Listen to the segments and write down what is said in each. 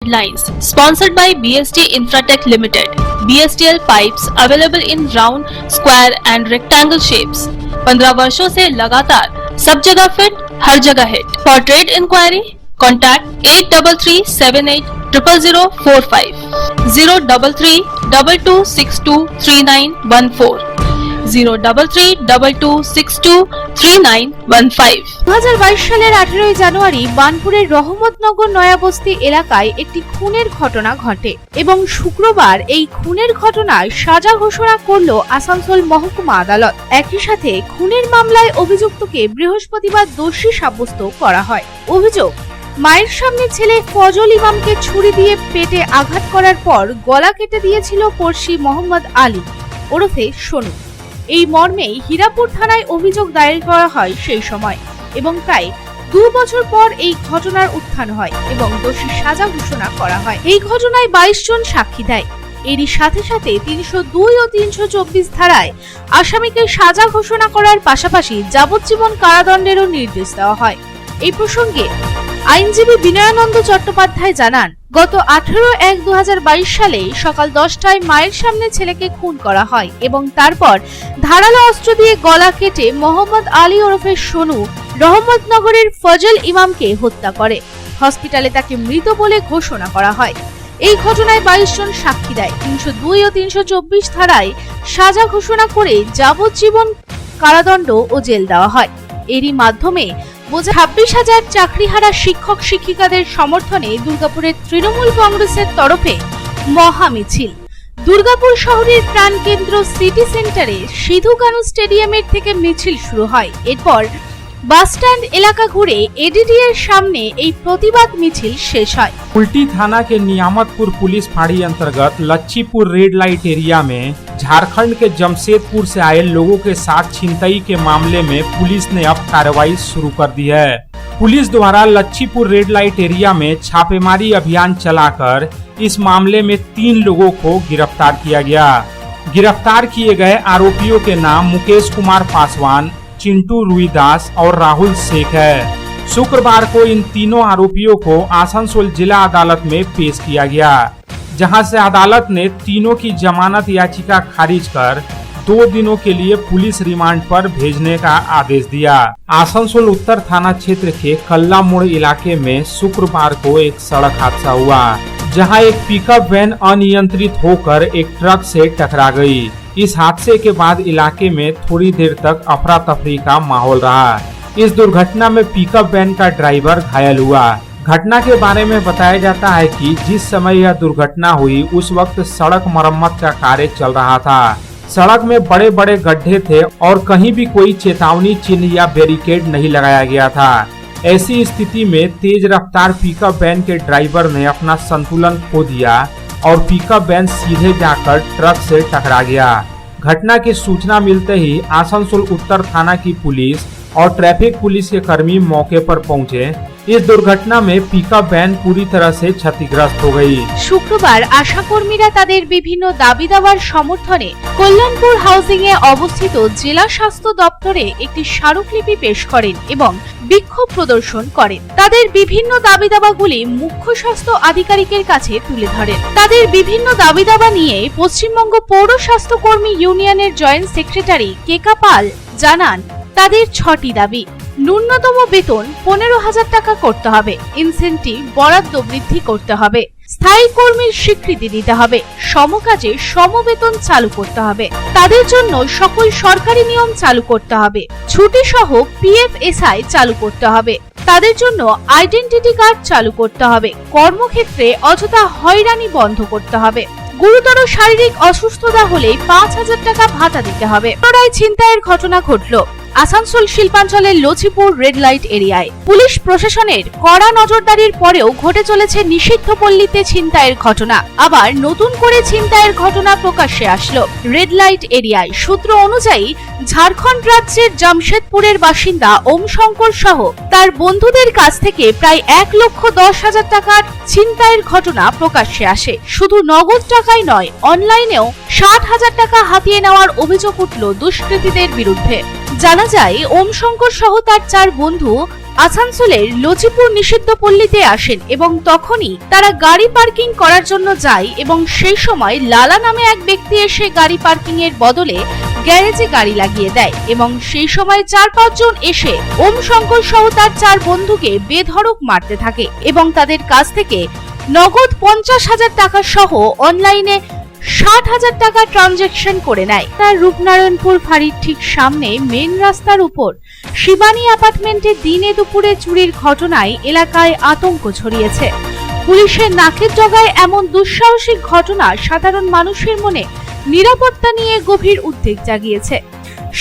headlines. Sponsored by BST Infratech Limited. BSTL pipes available in round, square and rectangle shapes. 15 वर्षों से लगातार सब जगह फिट, हर जगह hit. For trade inquiry, contact 8338000045, 03322623914, 03322623915. 2022 সালের 18 জানুয়ারি বানপুরের রহমতনগর নয়াবস্তি এলাকায় একটি খুনের ঘটনা ঘটে এবং শুক্রবার এই খুনের ঘটনায় সাজা ঘোষণা করল আসানসোল মহকুমা আদালত। একই সাথে খুনের মামলায় অভিযুক্তকে বৃহস্পতিবার দোষী সাব্যস্ত করা হয়। অভিযোগ, মায়ের সামনে ছেলে ফজল ইমামকে ছুরি দিয়ে পেটে আঘাত করার পর গলা কেটে দিয়েছিল পড়শি মোহাম্মদ আলী ওরফে সোনু। এই মর্মেই হীরাপুর থানায় অভিযোগ দায়ের করা হয় সেই সময় এবং প্রায় 2 বছর পর এই ঘটনার উত্থান হয় এবং দোষী সাজা ঘোষণা করা হয়। এই ঘটনায় 22 জন সাক্ষী দেয়। এরই সাথে সাথে 302 ও 324 ধারায় আসামিকে সাজা ঘোষণা করার পাশাপাশি যাবজ্জীবন কারাদণ্ডেরও নির্দেশ দেওয়া হয়। এই প্রসঙ্গে আইনজীবী বিনয়ানন্দ চট্টোপাধ্যায় জানান, গত 18/1/2022 সালে সকাল 10টায় মায়ের সামনে ছেলেকে খুন করা হয় এবং তারপর ধারালো অস্ত্র দিয়ে গলা কেটে মোহাম্মদ আলী ওরফে সোনু রহমতনগরের ফজল ইমামকে হত্যা করে। হসপিটালে তাকে মৃত বলে ঘোষণা করা হয়। এই ঘটনায় 22 জন সাক্ষী দেয়। 302 ও 324 ধারায় সাজা ঘোষণা করে যাবজ্জীবন কারাদণ্ড ও জেল দেওয়া হয়। এরই মাধ্যমে 26,000 চাকরিহারা শিক্ষক শিক্ষিকাদের সমর্থনে দুর্গাপুরের তৃণমূল কংগ্রেসের তরফে মহা মিছিল। দুর্গাপুর শহরের প্রাণকেন্দ্র সিটি সেন্টারে সিধু কানু স্টেডিয়ামের থেকে মিছিল শুরু হয়। এরপর বাসস্ট্যান্ড এলাকা ঘুরে एडीडी এর সামনে এই প্রতিবাদ মিছিল শেষ হয়। कुल्टी थाना के नियामतपुर पुलिस फाड़ी अंतर्गत लच्छीपुर रेड लाइट एरिया में झारखंड के जमशेदपुर से आए लोगों के साथ छिनतई के मामले में पुलिस ने अब कार्रवाई शुरू कर दी है। पुलिस द्वारा लच्छीपुर रेड लाइट एरिया में छापेमारी अभियान चलाकर इस मामले में 3 लोगों को गिरफ्तार किया गया। गिरफ्तार किए गए आरोपियों के नाम मुकेश कुमार पासवान, चिंटू रुईदास और राहुल शेख है। शुक्रवार को इन तीनों आरोपियों को आसनसोल जिला अदालत में पेश किया गया, जहां से अदालत ने तीनों की जमानत याचिका खारिज कर 2 दिनों के लिए पुलिस रिमांड पर भेजने का आदेश दिया। आसनसोल उत्तर थाना क्षेत्र के कल्ला मोड़ इलाके में शुक्रवार को एक सड़क हादसा हुआ, जहां एक पिकअप वैन अनियंत्रित होकर एक ट्रक से टकरा गई। इस हादसे के बाद इलाके में थोड़ी देर तक अफरा तफरी का माहौल रहा। इस दुर्घटना में पिकअप वैन का ड्राइवर घायल हुआ। घटना के बारे में बताया जाता है कि जिस समय यह दुर्घटना हुई उस वक्त सड़क मरम्मत का कार्य चल रहा था। सड़क में बड़े बड़े गड्ढे थे और कहीं भी कोई चेतावनी चिन्ह या बैरिकेड नहीं लगाया गया था। ऐसी स्थिति में तेज रफ्तार पिकअप वैन के ड्राइवर ने अपना संतुलन खो दिया और पिकअप वैन सीधे जाकर ट्रक से टकरा गया। घटना की सूचना मिलते ही आसनसोल उत्तर थाना की पुलिस और ट्रैफिक पुलिस के कर्मी मौके पर पहुंचे। इस दुर्घटना में पिकअप वैन पूरी तरह से क्षतिग्रस्त हो गई। শুক্রবার আশাকর্মীরা তাদের বিভিন্ন দাবি দাওয়ার সমর্থনে কল্যাণপুর হাউজিং এ অবস্থিত জেলা স্বাস্থ্য দপ্তরে একটি স্মারকলিপি পেশ করেন এবং বিক্ষোভ প্রদর্শন করেন। তাদের বিভিন্ন দাবি দাবাগুলি মুখ্য স্বাস্থ্য আধিকারিকের কাছে তুলে ধরেন। তাদের বিভিন্ন দাবি দাবা নিয়ে পশ্চিমবঙ্গ পৌর স্বাস্থ্য কর্মী ইউনিয়নের জয়েন্ট সেক্রেটারি কেকা পাল জানান, তাদের 6টি দাবি। ন্যূনতম বেতন 15,000 টাকা করতে হবে, ইনসেন্টিভ বরাদ্দ বৃদ্ধি করতে হবে, স্থায়ী কর্মীর স্বীকৃতি দিতে হবে, সমকাজে সমবেতন চালু করতে হবে, তাদের জন্য সকল সরকারি নিয়ম চালু করতে হবে, ছুটি সহ PFSI চালু করতে হবে, তাদের জন্য আইডেন্টিটি কার্ড চালু করতে হবে, কর্মক্ষেত্রে অযথা হয়রানি বন্ধ করতে হবে, গুরুতর শারীরিক অসুস্থতা হলে 5,000 টাকা ভাতা দিতে হবে। পুনরায় ছিনতাইয়ের ঘটনা ঘটল আসানসোল শিল্পাঞ্চলের লছিপুর রেড লাইট এরিয়ায়। পুলিশ প্রশাসনের কড়া নজরদারির পরেও ঘটে চলেছে নিষিদ্ধ পল্লীতে ছিনতাইয়ের ঘটনা। আবার নতুন করে ছিনতাইয়ের ঘটনা প্রকাশ্যে আসলো রেড লাইট এরিয়ায়। সূত্র অনুযায়ী ঝাড়খণ্ড রাজ্যের জামশেদপুরের বাসিন্দা ওম শঙ্কর সহ তার বন্ধুদের কাছ থেকে প্রায় 1,10,000 টাকার ছিনতাইয়ের ঘটনা প্রকাশ্যে আসে। শুধু নগদ টাকাই নয়, অনলাইনেও 60,000 টাকা হাতিয়ে নেওয়ার অভিযোগ উঠল দুষ্কৃতীদের বিরুদ্ধে। জানা যায় ওম শঙ্কর সহ তার 4 বন্ধু আসানসোলের লচিপুর নিষিদ্ধ পল্লীতে আসেন এবং তখনই তারা গাড়ি পার্কিং করার জন্য যায় এবং সেই সময় লালা নামে এক ব্যক্তি এসে গাড়ি পার্কিং এর বদলে গ্যারেজে গাড়ি লাগিয়ে দেয় এবং সেই সময় 4-5 জন এসে ওম শঙ্কর সহ তার 4 বন্ধুকে বেধড়ক মারতে থাকে এবং তাদের কাছ থেকে নগদ 50,000 টাকা সহ অনলাইনে 60,000 টাকা ট্রানজাকশন করে নেয়। তার রূপনারায়ণপুর ফাঁড়ির ঠিক সামনে মেন রাস্তার উপর শিবানী অ্যাপার্টমেন্টে দিনে দুপুরে চুরির ঘটনায় এলাকায় আতঙ্ক ছড়িয়েছে। পুলিশের নাকের ডগায় এমন দুঃসাহসিক ঘটনা সাধারণ মানুষের মনে নিরাপত্তা নিয়ে গভীর উদ্বেগ জাগিয়েছে।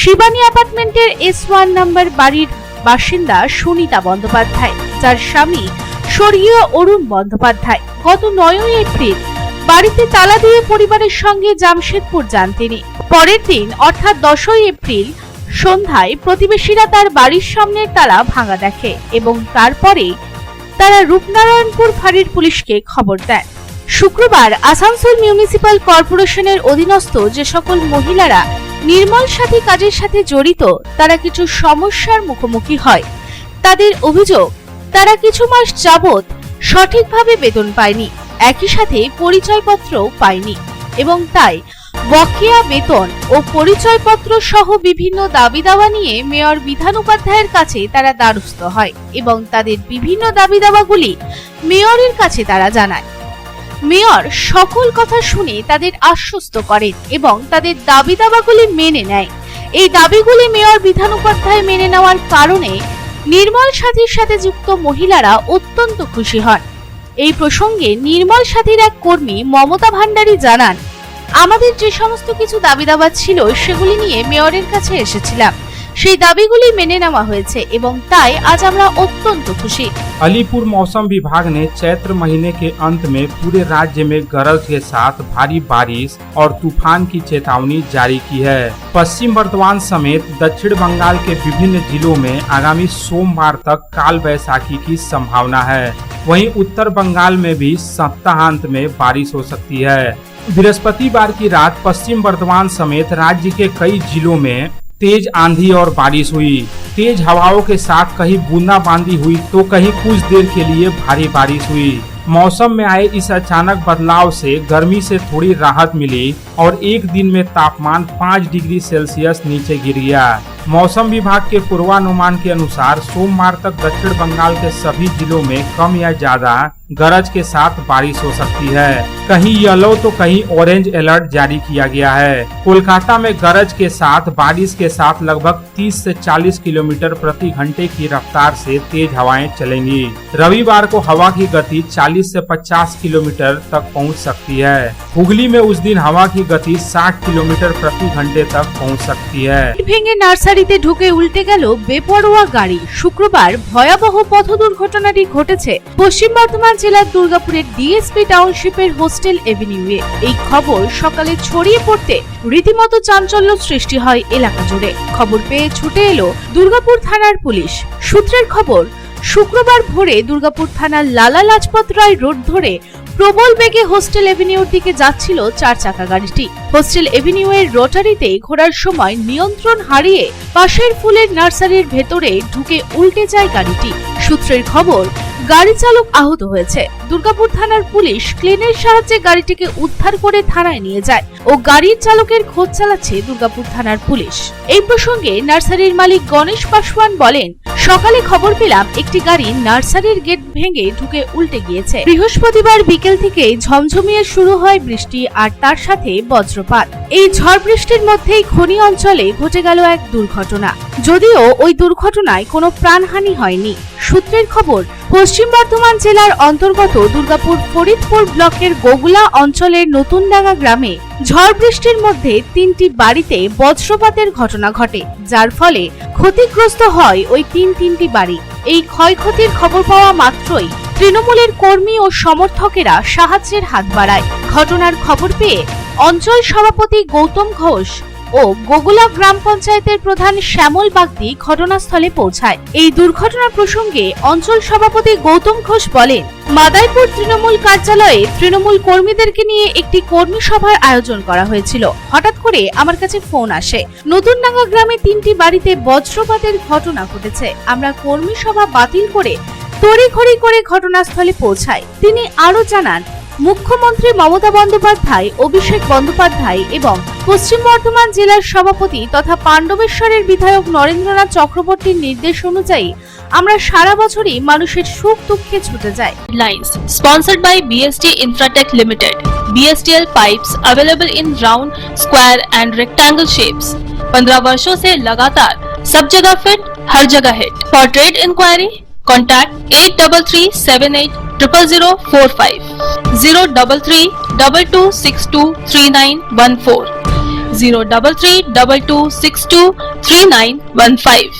শিবানী অ্যাপার্টমেন্টের S1 নম্বর বাড়ির বাসিন্দা সুনিতা বন্দ্যোপাধ্যায়, যার স্বামী স্বর্গীয় অরুণ বন্দ্যোপাধ্যায় গত 9 এপ্রিল বাড়িতে তালা দিয়ে পরিবারের সঙ্গে জামশেদপুর যান তিনি। পরের দিন অর্থাৎ 10 এপ্রিল সন্ধ্যায় প্রতিবেশীরা তার বাড়ির সামনের তালা ভাঙা দেখে এবং তারপরে তারা রূপনারায়ণপুর ফাঁড়ির পুলিশকে খবর দেয়। শুক্রবার আসানসোল মিউনিসিপাল কর্পোরেশনের অধীনস্থ যে সকল মহিলারা নির্মল সাথী কাজের সাথে জড়িত তারা কিছু সমস্যার মুখোমুখি হয়। তাদের অভিযোগ, তারা কিছু মাস যাবৎ সঠিকভাবে বেতন পায়নি, একই সাথে পরিচয়পত্রও পায়নি এবং তাই বকেয়া বেতন ও পরিচয়পত্র সহ বিভিন্ন দাবি দাওয়া নিয়ে মেয়র বিধান উপাধ্যায়ের কাছে তারা দ্বারস্থ হয় এবং তাদের বিভিন্ন দাবি দাওয়াগুলি মেয়রের কাছে তারা জানায়। মেয়র সকল কথা শুনে তাদের আশ্বস্ত করেন এবং তাদের দাবি দাওয়াগুলি মেনে নেয়। এই দাবিগুলি মেয়র বিধান উপাধ্যায় মেনে নেওয়ার কারণে নির্মল সাথীর সাথে যুক্ত মহিলারা অত্যন্ত খুশি হন। এই প্রসঙ্গে নির্মল সাথীর এক কর্মী মমতা ভান্ডারী জানান, আমাদের যে সমস্ত কিছু দাবি দাওয়া ছিল সেগুলি নিয়ে মেয়রের কাছে এসেছিলাম, সেই দাবিগুলি মেনে নেওয়া হয়েছে এবং তাই আজ আমরা অত্যন্ত খুশি। अलीपुर मौसम विभाग ने चैत्र महीने के अंत में पूरे राज्य में गरज के साथ भारी बारिश और तूफान की चेतावनी जारी की है। पश्चिम बर्धमान समेत दक्षिण बंगाल के विभिन्न जिलों में आगामी सोमवार तक काल बैसाखी की संभावना है। वहीं उत्तर बंगाल में भी सप्ताहांत में बारिश हो सकती है। बृहस्पतिवार की रात पश्चिम बर्धमान समेत राज्य के कई जिलों में तेज आंधी और बारिश हुई। तेज हवाओं के साथ कहीं बूंदाबांदी हुई तो कहीं कुछ देर के लिए भारी बारिश हुई। मौसम में आए इस अचानक बदलाव से गर्मी से थोड़ी राहत मिली और एक दिन में तापमान 5 डिग्री सेल्सियस नीचे गिर गया। मौसम विभाग के पूर्वानुमान के अनुसार सोमवार तक दक्षिण बंगाल के सभी जिलों में कम या ज्यादा गरज के साथ बारिश हो सकती है। कहीं येलो तो कहीं ऑरेंज अलर्ट जारी किया गया है। कोलकाता में गरज के साथ बारिश के साथ लगभग 30 से 40 किलोमीटर प्रति घंटे की रफ्तार से तेज हवाएं चलेंगी। रविवार को हवा की गति 40 से 50 किलोमीटर तक पहुंच सकती है। हुगली में उस दिन हवा की गति 60 किलोमीटर प्रति घंटे तक पहुंच सकती है। ভেঙে নার্সারিতে ঢুকে উল্টে গেল বেপরোয়া গাড়ি। শুক্রবার ভয়াবহ পথ দুর্ঘটনাটি ঘটেছে পশ্চিম বর্ধমান জেলার দুর্গাপুরের ডিএসপি টাউনশিপের হোস্টেল এভিনিউয়ে। এই খবর সকালে ছড়িয়ে পড়তে রীতিমতো চাঞ্চল্য সৃষ্টি হয় এলাকা জুড়ে। খবর পেয়ে ছুটে এলো দুর্গাপুর থানার পুলিশ। সূত্রের খবর, শুক্রবার ভোরে দুর্গাপুর থানার লালা লাজপত রায় রোড ধরে প্রবল বেগে হোস্টেল এভিনিউর দিকে যাচ্ছিল 4 চাকা গাড়িটি। হোস্টেল এভিনিউয়ের রোটারিতে ঘোরার সময় নিয়ন্ত্রণ হারিয়ে পাশের ফুলের নার্সারির ভেতরে ঢুকে উল্টে যায় গাড়িটি। সূত্রের খবর, গাড়ি চালক আহত হয়েছে। দুর্গাপুর থানার পুলিশ ক্রেনের সাহায্যে গাড়িটিকে উদ্ধার করে থানায় নিয়ে যায় ও গাড়ির চালকের খোঁজ চালাচ্ছে দুর্গাপুর থানার পুলিশ। এই প্রসঙ্গে নার্সারির মালিক গণেশ পাসওয়ান বলেন, সকালে খবর পেলাম একটি গাড়ি নার্সারির গেট ভেঙে ঢুকে উল্টে গিয়েছে। বৃহস্পতিবার বিকেল থেকে ঝমঝমিয়ে শুরু হয় বৃষ্টি আর তার সাথে বজ্রপাত। এই ঝড় বৃষ্টির মধ্যেই খনি অঞ্চলে ঘটে গেল এক দুর্ঘটনা। যদিও ওই দুর্ঘটনায় কোনো প্রাণহানি হয়নি। সূত্রের খবর, পশ্চিম বর্ধমান জেলার অন্তর্গত দুর্গাপুর ফরিদপুর ব্লকের গোগুলা অঞ্চলের নতুনডাঙ্গা গ্রামে ঝড় বৃষ্টির মধ্যে 3টি বাড়িতে বজ্রপাতের ঘটনা ঘটে, যার ফলে ক্ষতিগ্রস্ত হয় ওই তিনটি বাড়ি। এই ক্ষয়ক্ষতির খবর পাওয়া মাত্রই তৃণমূলের কর্মী ও সমর্থকেরা সাহায্যের হাত বাড়ায়। ঘটনার খবর পেয়ে অঞ্চল সভাপতি গৌতম ঘোষ ও গোগুলা গ্রাম পঞ্চায়েতের প্রধান শ্যামল বাগদি ঘটনাস্থলে পৌঁছায়। এই দুর্ঘটনা প্রসঙ্গে অঞ্চল সভাপতি গৌতম ঘোষ বলেন, মাদাইপুর তৃণমূল কার্যালয়ে তৃণমূল কর্মীদেরকে নিয়ে একটি কর্মী সভার আয়োজন করা হয়েছিল। হঠাৎ করে আমার কাছে ফোন আসে, নতুনডাঙ্গা গ্রামে 3টি বাড়িতে বজ্রপাতের ঘটনা ঘটেছে। আমরা কর্মী সভা বাতিল করে তড়িঘড়ি করে ঘটনাস্থলে পৌঁছাই। তিনি আরো জানান, মুখ্যমন্ত্রী মমতা বন্দ্যোপাধ্যায়, অভিষেক বন্দ্যোপাধ্যায় এবং পশ্চিম বর্ধমান জেলার সভাপতি তথা পাণ্ডবেশ্বরের বিধায়ক নরেন্দ্রনাথ চক্রবর্তীর নির্দেশ অনুযায়ী আমরা সারা বছরই মানুষের সুখ দুঃখে ছুটে যাই। Lines sponsored by BST Infratech Limited. BSTL pipes available in round, square and rectangle shapes. 15 वर्षों से लगातार सब जगह फिट, हर जगह hit. For trade inquiry, contact 8337800045, 03322623914, 03322623915.